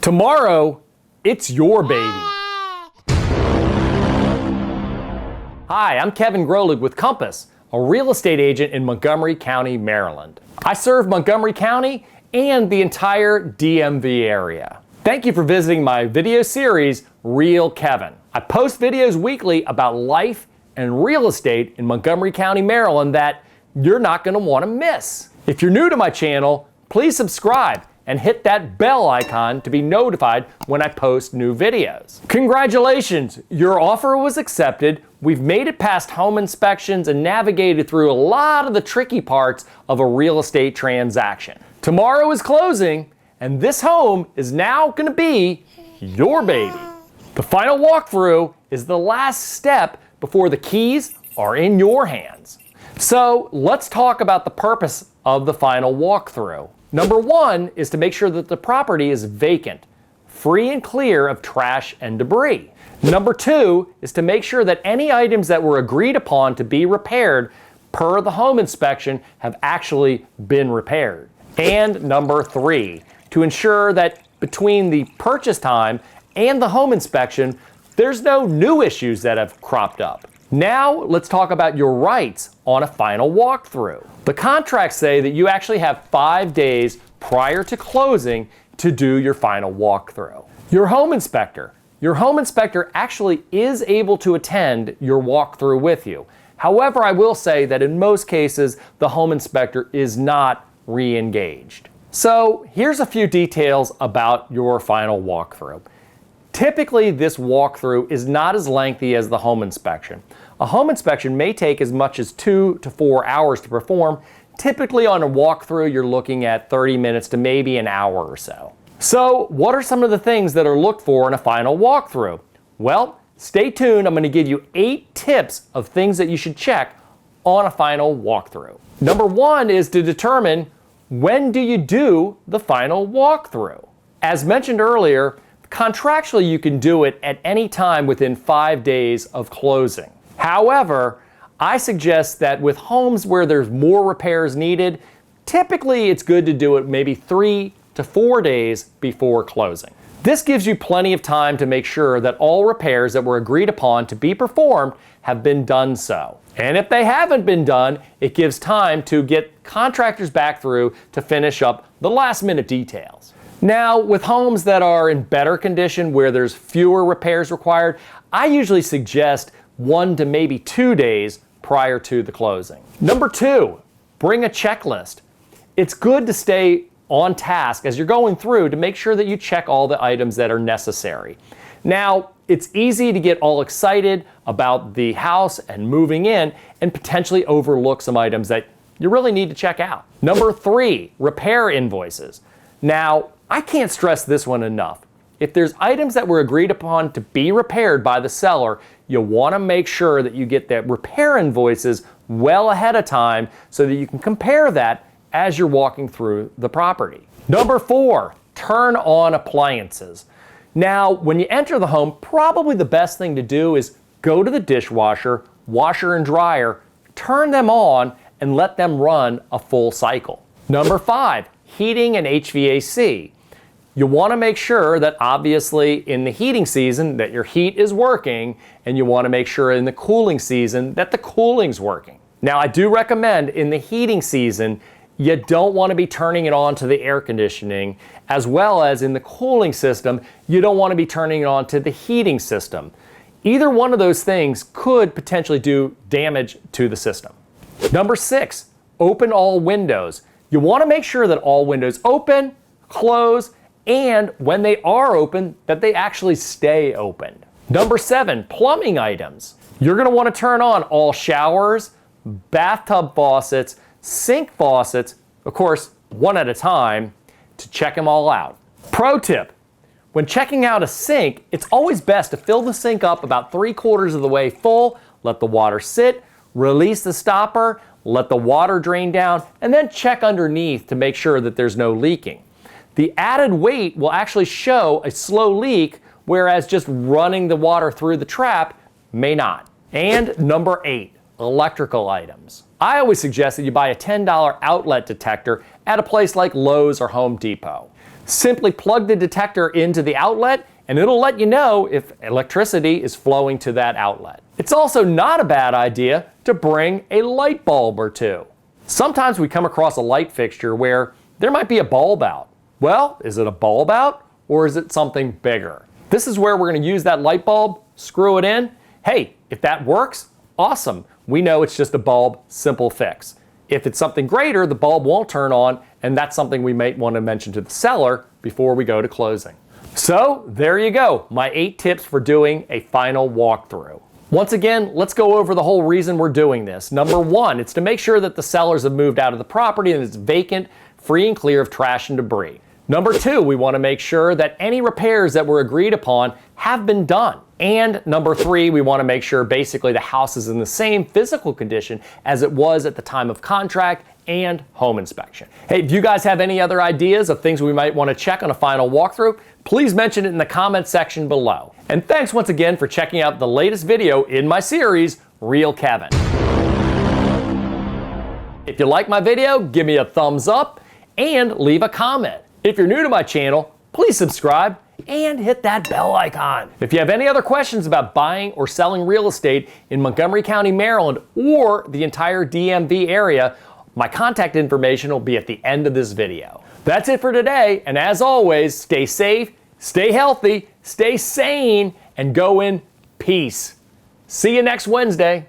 Tomorrow, it's your baby. Hi, I'm Kevin Grolig with Compass, a real estate agent in Montgomery County, Maryland. I serve Montgomery County and the entire DMV area. Thank you for visiting my video series, Real Kevin. I post videos weekly about life and real estate in Montgomery County, Maryland that you're not going to want to miss. If you're new to my channel, please subscribe and hit that bell icon to be notified when I post new videos. Congratulations, your offer was accepted. We've made it past home inspections and navigated through a lot of the tricky parts of a real estate transaction. Tomorrow is closing, and this home is now going to be your baby. The final walkthrough is the last step before the keys are in your hands. So let's talk about the purpose of the final walkthrough. Number one is to make sure that the property is vacant, free and clear of trash and debris. Number two is to make sure that any items that were agreed upon to be repaired per the home inspection have actually been repaired. And number three, to ensure that between the purchase time and the home inspection, there's no new issues that have cropped up. Now let's talk about your rights on a final walkthrough. The contracts say that you actually have 5 days prior to closing to do your final walkthrough. Your home inspector actually is able to attend your walkthrough with you. However, I will say that in most cases, the home inspector is not re-engaged. So here's a few details about your final walkthrough. Typically, this walkthrough is not as lengthy as the home inspection. A home inspection may take as much as 2 to 4 hours to perform. Typically on a walkthrough, you're looking at 30 minutes to maybe an hour or so. So what are some of the things that are looked for in a final walkthrough? Well, stay tuned. I'm going to give you 8 tips of things that you should check on a final walkthrough. Number one is to determine, when do you do the final walkthrough? As mentioned earlier, contractually, you can do it at any time within 5 days of closing. However, I suggest that with homes where there's more repairs needed, typically it's good to do it maybe 3 to 4 days before closing. This gives you plenty of time to make sure that all repairs that were agreed upon to be performed have been done so. And if they haven't been done, it gives time to get contractors back through to finish up the last minute details. Now, with homes that are in better condition where there's fewer repairs required, I usually suggest 1 to maybe 2 days prior to the closing. Number two, bring a checklist. It's good to stay on task as you're going through to make sure that you check all the items that are necessary. Now, it's easy to get all excited about the house and moving in and potentially overlook some items that you really need to check out. Number three, repair invoices. Now, I can't stress this one enough. If there's items that were agreed upon to be repaired by the seller, you want to make sure that you get the repair invoices well ahead of time so that you can compare that as you're walking through the property. Number four, turn on appliances. Now, when you enter the home, probably the best thing to do is go to the dishwasher, washer and dryer, turn them on, and let them run a full cycle. Number five, heating and HVAC. You want to make sure that obviously in the heating season that your heat is working, and you want to make sure in the cooling season that the cooling's working. Now, I do recommend in the heating season, you don't want to be turning it on to the air conditioning, as well as in the cooling system, you don't want to be turning it on to the heating system. Either one of those things could potentially do damage to the system. Number six, open all windows. You want to make sure that all windows open, close, and when they are open, that they actually stay open. Number seven, plumbing items. You're going to want to turn on all showers, bathtub faucets, sink faucets, of course, one at a time, to check them all out. Pro tip, when checking out a sink, it's always best to fill the sink up about 3/4 of the way full, let the water sit, release the stopper, let the water drain down, and then check underneath to make sure that there's no leaking. The added weight will actually show a slow leak, whereas just running the water through the trap may not. And number eight, electrical items. I always suggest that you buy a $10 outlet detector at a place like Lowe's or Home Depot. Simply plug the detector into the outlet and it'll let you know if electricity is flowing to that outlet. It's also not a bad idea to bring a light bulb or two. Sometimes we come across a light fixture where there might be a bulb out. Well, is it a bulb out or is it something bigger? This is where we're going to use that light bulb, screw it in. Hey, if that works, awesome. We know it's just a bulb, simple fix. If it's something greater, the bulb won't turn on, and that's something we might want to mention to the seller before we go to closing. So there you go, my 8 tips for doing a final walkthrough. Once again, let's go over the whole reason we're doing this. Number 1, it's to make sure that the sellers have moved out of the property and it's vacant, free and clear of trash and debris. Number 2, we want to make sure that any repairs that were agreed upon have been done. And number 3, we want to make sure basically the house is in the same physical condition as it was at the time of contract and home inspection. Hey, if you guys have any other ideas of things we might want to check on a final walkthrough, please mention it in the comment section below. And thanks once again for checking out the latest video in my series, Real Kevin. If you like my video, give me a thumbs up and leave a comment. If you're new to my channel, please subscribe and hit that bell icon. If you have any other questions about buying or selling real estate in Montgomery County, Maryland, or the entire DMV area, my contact information will be at the end of this video. That's it for today, and as always, stay safe, stay healthy, stay sane, and go in peace. See you next Wednesday.